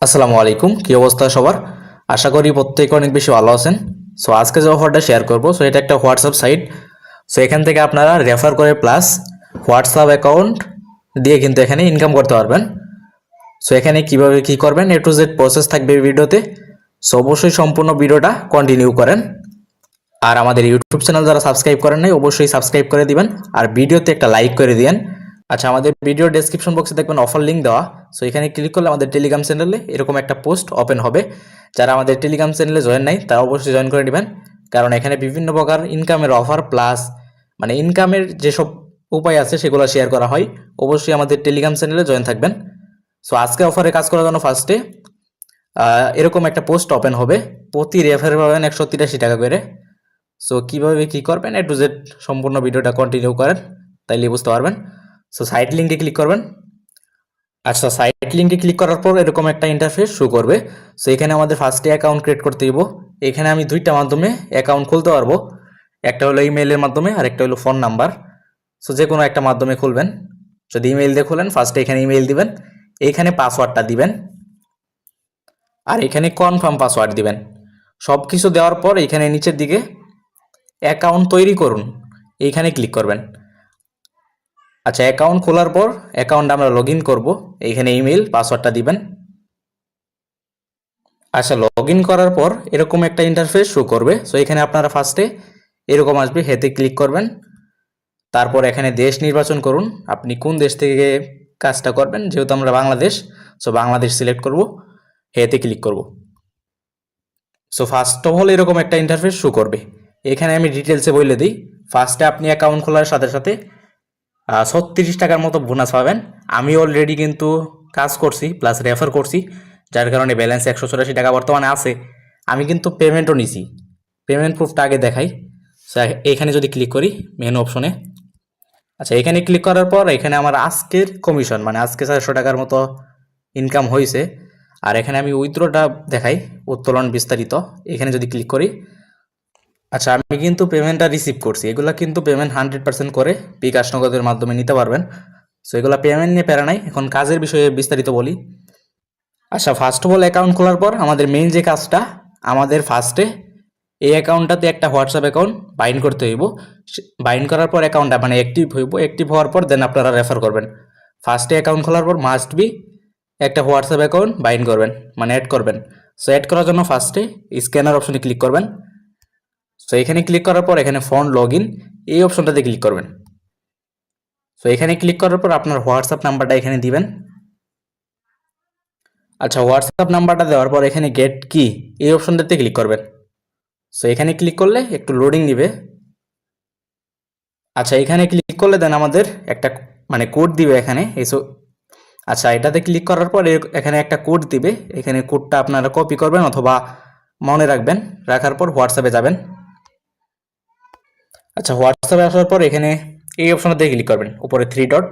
আসসালামু আলাইকুম, কি অবস্থা সবার? আশা করি প্রত্যেকে অনেক বেশি ভালো আছেন। সো আজকে যে অফারটা শেয়ার করব, সো এটা একটা হোয়াটসঅ্যাপ সাইট। সো এখান থেকে আপনারা রেফার করে প্লাস হোয়াটসঅ্যাপ অ্যাকাউন্ট দিয়ে কিন্তু এখানে ইনকাম করতে পারবেন। সো এখানে কিভাবে কি করবেন, এ টু জেড প্রসেস থাকবে এই ভিডিওতে। সো অবশ্যই সম্পূর্ণ ভিডিওটা কন্টিনিউ করেন। আর আমাদের ইউটিউব চ্যানেল যারা সাবস্ক্রাইব করেন নাই, অবশ্যই সাবস্ক্রাইব করে দিবেন আর ভিডিওতে একটা লাইক করে দিবেন। আচ্ছা, আমাদের ভিডিও ডেসক্রিপশন বক্সে দেখবেন অফার লিঙ্ক দেওয়া। সো এখানে ক্লিক করলে আমাদের টেলিগ্রাম চ্যানেলে এরকম একটা পোস্ট ওপেন হবে। যারা আমাদের টেলিগ্রাম চ্যানেলে জয়েন নাই তারা অবশ্যই জয়েন করে নেবেন, কারণ এখানে বিভিন্ন প্রকার ইনকামের অফার প্লাস ইনকামের যেসব উপায় আছে সেগুলো শেয়ার করা হয়। অবশ্যই আমাদের টেলিগ্রাম চ্যানেলে জয়েন থাকবেন। সো আজকে অফারে কাজ করার জন্য ফার্স্টে এরকম একটা পোস্ট ওপেন হবে। প্রতি রেফারে পাবেন 183 টাকা করে। সো কীভাবে কী করবেন, এ টু জেড সম্পূর্ণ ভিডিওটা কন্টিনিউ করেন, তাইলে বুঝতে পারবেন। সো সাইট লিঙ্কে ক্লিক করবেন। আচ্ছা, সাইট লিঙ্কে ক্লিক করার পর এরকম একটা ইন্টারফেস শো করবে। সো এখানে আমাদের ফার্স্টে অ্যাকাউন্ট ক্রিয়েট করতে দিব। এখানে আমি দুইটা মাধ্যমে অ্যাকাউন্ট খুলতে পারবো, একটা হলো ইমেইলের মাধ্যমে আর একটা হলো ফোন নাম্বার। সো যে কোনো একটা মাধ্যমে খুলবেন। যদি ইমেইল দিয়ে খুলেন, ফার্স্টে এখানে ইমেইল দিবেন, এইখানে পাসওয়ার্ডটা দিবেন আর এখানে কনফার্ম পাসওয়ার্ড দিবেন। সব কিছু দেওয়ার পর এখানে নিচের দিকে অ্যাকাউন্ট তৈরি করুন, এইখানে ক্লিক করবেন। আচ্ছা, অ্যাকাউন্ট খোলার পর অ্যাকাউন্ট আমরা লগ ইন করবো, এইখানে ইমেল পাসওয়ার্ডটা দিবেন। আচ্ছা, লগ ইন করার পর এরকম একটা ইন্টারফেস শো করবে। সো এখানে আপনারা ফার্স্টে এরকম আসবে, হেতে ক্লিক করবেন। তারপর এখানে দেশ নির্বাচন করুন, আপনি কোন দেশ থেকে কাজটা করবেন। যেহেতু আমরা বাংলাদেশ, সো বাংলাদেশ সিলেক্ট করব, হেতে ক্লিক করব। সো ফার্স্ট অফ অল এরকম একটা ইন্টারফেস শো করবে। এখানে আমি ডিটেলসে বলে দিই। ফার্স্টে আপনি অ্যাকাউন্ট খোলার সাথে সাথে 36 টাকার মতো বোনাস পাবেন। আমি অলরেডি কিন্তু কাজ করছি প্লাস রেফার করছি, যার কারণে ব্যালেন্স 184 টাকা বর্তমানে আছে। আমি কিন্তু পেমেন্টও নিছি, পেমেন্ট প্রুফটা আগে দেখাই। সো এখানে যদি ক্লিক করি মেনু অপশনে, আচ্ছা এখানে ক্লিক করার পর এখানে আমার আজকের কমিশন আজকে 400 টাকার মতো ইনকাম হয়েছে। আর এখানে আমি উইথড্রটা দেখাই, উত্তোলন বিস্তারিত, এখানে যদি ক্লিক করি, আচ্ছা আমি কিন্তু পেমেন্টটা রিসিভ করছি। এগুলো কিন্তু পেমেন্ট 100% করে বিকাশ নগদের মাধ্যমে নিতে পারবেন। সো এগুলো পেমেন্ট নিয়ে প্যারা নাই। এখন কাজের বিষয়ে বিস্তারিত বলি। আচ্ছা, ফার্স্ট অফ অল অ্যাকাউন্ট খোলার পর আমাদের মেইন যে কাজটা, আমাদের ফার্স্টে এই অ্যাকাউন্টটাতে একটা হোয়াটসঅ্যাপ অ্যাকাউন্ট বাইন্ড করতে হইব। বাইন্ড করার পর অ্যাকাউন্টটা অ্যাক্টিভ হইব। অ্যাক্টিভ হওয়ার পর দেন আপনারা রেফার করবেন। ফার্স্টে অ্যাকাউন্ট খোলার পর মাস্ট বি একটা হোয়াটসঅ্যাপ অ্যাকাউন্ট বাইন্ড করবেন, অ্যাড করবেন। সো অ্যাড করার জন্য ফার্স্টে স্ক্যানার অপশনে ক্লিক করবেন। সো এখানে ক্লিক করার পর এখানে ফোন লগ ইন এই অপশনটাতে ক্লিক করবেন। সো এখানে ক্লিক করার পর আপনার হোয়াটসঅ্যাপ নাম্বারটা এখানে দিবেন। আচ্ছা, হোয়াটসঅ্যাপ নাম্বারটা দেওয়ার পর এখানে গেট কি এই অপশনটাতে ক্লিক করবেন। সো এখানে ক্লিক করলে একটু লোডিং নিবে। আচ্ছা, এখানে ক্লিক করলে দেন আমাদের একটা কোড দিবে এখানে এসো। আচ্ছা, এটাতে ক্লিক করার পর এখানে একটা কোড দিবে। এখানে কোডটা আপনারা কপি করবেন অথবা মনে রাখবেন। রাখার পর হোয়াটসঅ্যাপে যাবেন। আচ্ছা, হোয়াটসঅ্যাপে আসার পর এখানে এই অপশনটাতে ক্লিক করবেন, উপরে 3 ডট,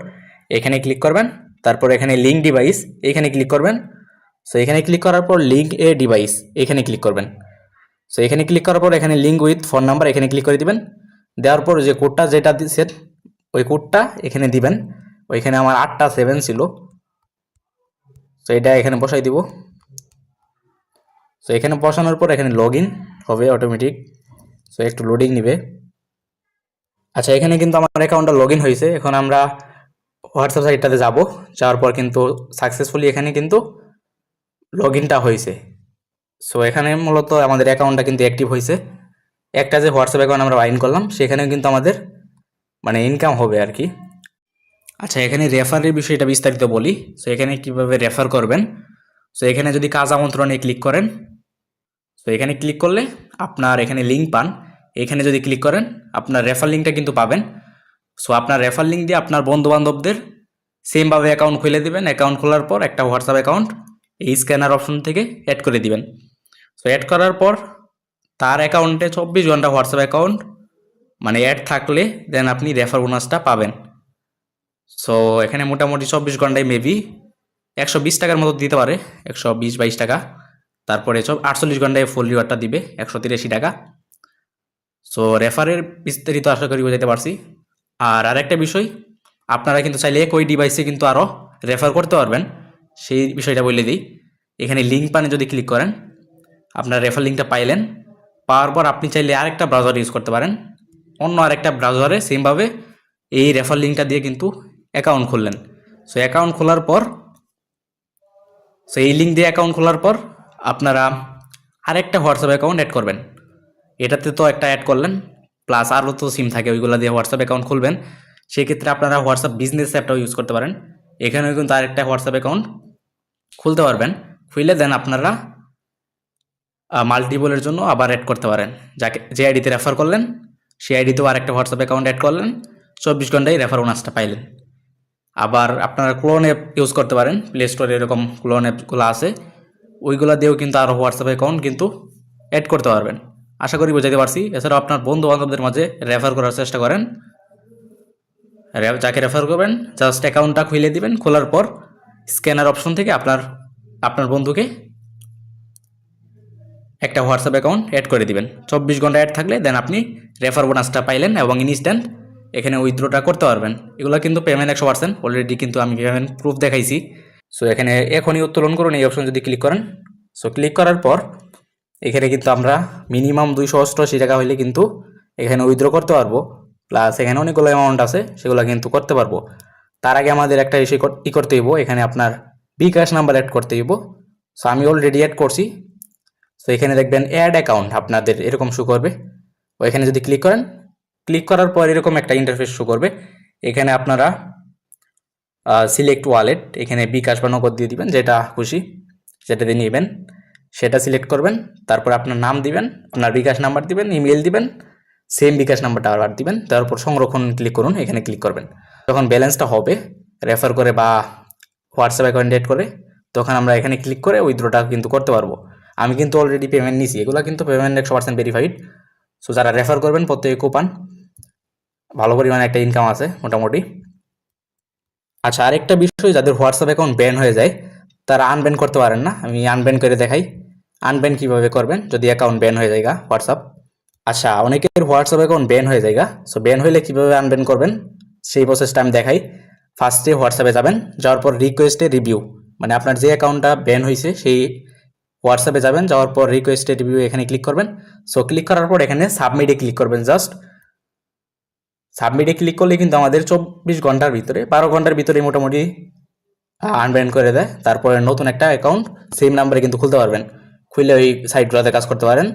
এখানে ক্লিক করবেন। তারপর এখানে লিঙ্ক ডিভাইস এখানে ক্লিক করবেন। সো এখানে ক্লিক করার পর লিঙ্ক এ ডিভাইস এখানে ক্লিক করবেন। সো এখানে ক্লিক করার পর এখানে লিঙ্ক উইথ ফোন নাম্বার এখানে ক্লিক করে দিবেন। দেওয়ার পর যে কোডটা যেটা দিচ্ছেন ওই কোডটা এখানে দিবেন। ওইখানে আমার 8টা 7 ছিল, সো এটা এখানে বসাই দিব। সো এখানে বসানোর পর এখানে লগ ইন হবে অটোমেটিক। সো একটু লোডিং নিবে। আচ্ছা, এখানে কিন্তু আমার অ্যাকাউন্টটা লগ ইন হয়েছে। এখন আমরা হোয়াটসঅ্যাপ সাইটটাতে যাব। যাওয়ার পর কিন্তু সাকসেসফুলি এখানে কিন্তু লগ ইনটা হয়েছে। সো এখানে মূলত আমাদের অ্যাকাউন্টটা কিন্তু অ্যাক্টিভ হয়েছে। একটা যে হোয়াটসঅ্যাপ অ্যাকাউন্ট আমরা বাইন করলাম সেখানেও কিন্তু আমাদের ইনকাম হবে আর কি। আচ্ছা, এখানে রেফারের বিষয়টা বিস্তারিত বলি। সো এখানে কিভাবে রেফার করবেন। সো এখানে যদি কাজ আমন্ত্রণে ক্লিক করেন, সো এখানে ক্লিক করলে আপনার এখানে লিঙ্ক পান। এখানে যদি ক্লিক করেন আপনার রেফার লিঙ্কটা কিন্তু পাবেন। সো আপনার রেফার লিঙ্ক দিয়ে আপনার বন্ধুবান্ধবদের সেমভাবে অ্যাকাউন্ট খুলে দেবেন। অ্যাকাউন্ট খোলার পর একটা হোয়াটসঅ্যাপ অ্যাকাউন্ট এই স্ক্যানার অপশন থেকে অ্যাড করে দিবেন। সো অ্যাড করার পর তার অ্যাকাউন্টে 24 ঘন্টা হোয়াটসঅ্যাপ অ্যাকাউন্ট অ্যাড থাকলে দেন আপনি রেফার বোনাসটা পাবেন। সো এখানে মোটামুটি 24 ঘন্টায় মেবি 120 টাকার মতো দিতে পারে, 120-22 টাকা। তারপরে 48 ঘন্টায় ফুল রিওয়ার্ডটা দিবে 183 টাকা। সো রেফারের বিস্তারিত আশা করি বোঝাতে পারছি। আর আরেকটা বিষয়, আপনারা কিন্তু চাইলে একই ডিভাইসে কিন্তু আরও রেফার করতে পারবেন, সেই বিষয়টা বলে দিই। এখানে লিঙ্ক পানে যদি ক্লিক করেন, আপনার রেফার লিঙ্কটা পাইলেন। পাওয়ার পর আপনি চাইলে আরেকটা ব্রাউজার ইউজ করতে পারেন, অন্য আরেকটা ব্রাউজারে সেমভাবে এই রেফার লিঙ্কটা দিয়ে কিন্তু অ্যাকাউন্ট খুললেন। সো অ্যাকাউন্ট খোলার পর, সো এই লিঙ্ক দিয়ে অ্যাকাউন্ট খোলার পর আপনারা আরেকটা হোয়াটসঅ্যাপ অ্যাকাউন্ট অ্যাড করবেন। এটাতে তো একটা অ্যাড করলেন, প্লাস আরও তো সিম থাকে, ওইগুলো দিয়ে হোয়াটসঅ্যাপ অ্যাকাউন্ট খুলবেন। সেক্ষেত্রে আপনারা হোয়াটসঅ্যাপ বিজনেস অ্যাপটাও ইউজ করতে পারেন। এখানেও কিন্তু আরেকটা হোয়াটসঅ্যাপ অ্যাকাউন্ট খুলতে পারবেন। খুলে দেন আপনারা মাল্টিপলের জন্য আবার অ্যাড করতে পারেন। যে আইডিতে রেফার করলেন সেই আইডিতেও আরেকটা হোয়াটসঅ্যাপ অ্যাকাউন্ট অ্যাড করলেন, 24 ঘন্টায় রেফার বোনাসটা পাইলেন। আবার আপনারা ক্লোন অ্যাপ ইউজ করতে পারেন, প্লে স্টোরে এরকম ক্লোন অ্যাপগুলো আছে, ওইগুলো দিয়েও কিন্তু আরও হোয়াটসঅ্যাপ অ্যাকাউন্ট কিন্তু অ্যাড করতে পারবেন। আশা করি বোঝাতে পারছি। এছাড়াও আপনার বন্ধু বান্ধবদের মাঝে রেফার করার চেষ্টা করেন। যাকে রেফার করবেন জাস্ট অ্যাকাউন্টটা খুলে দিবেন। খোলার পর স্ক্যানার অপশন থেকে আপনার বন্ধুকে একটা হোয়াটসঅ্যাপ অ্যাকাউন্ট অ্যাড করে দিবেন। 24 ঘন্টা অ্যাড থাকলে দেন আপনি রেফার বোনাসটা পাইলেন এবং ইনস্ট্যান্ট এখানে উইথড্রটা করতে পারবেন। এগুলো কিন্তু পেমেন্ট 100%, অলরেডি কিন্তু আমি পেমেন্ট প্রুফ দেখাইছি। সো এখানে এখনই উত্তোলন করুন এই অপশন যদি ক্লিক করেন। সো ক্লিক করার পর এখানে কিন্তু আমরা মিনিমাম 288 টাকা হইলে কিন্তু এখানে উইথড্র করতে পারবো। প্লাস এখানে অনেকগুলো অ্যামাউন্ট আছে, সেগুলো কিন্তু করতে পারবো। তার আগে আমাদের একটা ইস্যু করতে হইব, এখানে আপনার বিকাশ নাম্বার অ্যাড করতে হইব। সো আমি অলরেডি অ্যাড করছি। সো এখানে দেখবেন অ্যাড অ্যাকাউন্ট আপনাদের এরকম শো করবে। ওইখানে যদি ক্লিক করেন, ক্লিক করার পর এরকম একটা ইন্টারফেস শো করবে। এখানে আপনারা সিলেক্ট ওয়ালেট, এখানে বিকাশ বা নগদ দিয়ে দিবেন, যেটা খুশি যেটা দিয়ে নেবেন সেটা সিলেক্ট করবেন। তারপর আপনার নাম দিবেন, আপনার বিকাশ নাম্বার দিবেন, ইমেল দিবেন, সেম বিকাশ নাম্বারটা আবার দিবেন। তারপর সংরক্ষণ ক্লিক করুন, এখানে ক্লিক করবেন। যখন ব্যালেন্সটা হবে রেফার করে বা হোয়াটসঅ্যাপ অ্যাকাউন্ট অ্যাড করে, তখন আমরা এখানে ক্লিক করে উইথড্রটা কিন্তু করতে পারবো। আমি কিন্তু অলরেডি পেমেন্ট নিছি, এগুলো কিন্তু পেমেন্ট 100% ভেরিফাইড। সো যারা রেফার করবেন প্রত্যেকে কুপান, ভালো পরিমাণে একটা ইনকাম আছে মোটামুটি। আচ্ছা, আরেকটা বিষয়, যাদের হোয়াটসঅ্যাপ অ্যাকাউন্ট ব্যান হয়ে যায় তারা আনব্যান করতে পারেন না। আমি আনব্যান করে দেখাই আনব্যান কীভাবে করবেন যদি অ্যাকাউন্ট ব্যান হয়ে যায় হোয়াটসঅ্যাপ। আচ্ছা, অনেকের হোয়াটসঅ্যাপ অ্যাকাউন্ট ব্যান হয়ে যায়। সো ব্যান হলে কীভাবে আনব্যান করবেন সেই প্রসেসটা আমি দেখাই। ফার্স্টে হোয়াটসঅ্যাপে যাবেন, যাওয়ার পর রিকোয়েস্টে রিভিউ, মানে আপনার যে অ্যাকাউন্টটা ব্যান হয়েছে সেই হোয়াটসঅ্যাপে যাবেন, যাওয়ার পর রিকোয়েস্টে রিভিউ এখানে ক্লিক করবেন। সো ক্লিক করার পর এখানে সাবমিটে ক্লিক করবেন। জাস্ট সাবমিটে ক্লিক করলে কিন্তু আমাদের 24 ঘন্টার ভিতরে 12 ঘন্টার ভিতরে মোটামুটি আনব্যান করে দেয়। তারপরে নতুন একটা অ্যাকাউন্ট সেম নাম্বারে কিন্তু খুলতে পারবেন, খুলে ওই সাইটগুলোতে কাজ করতে পারেন।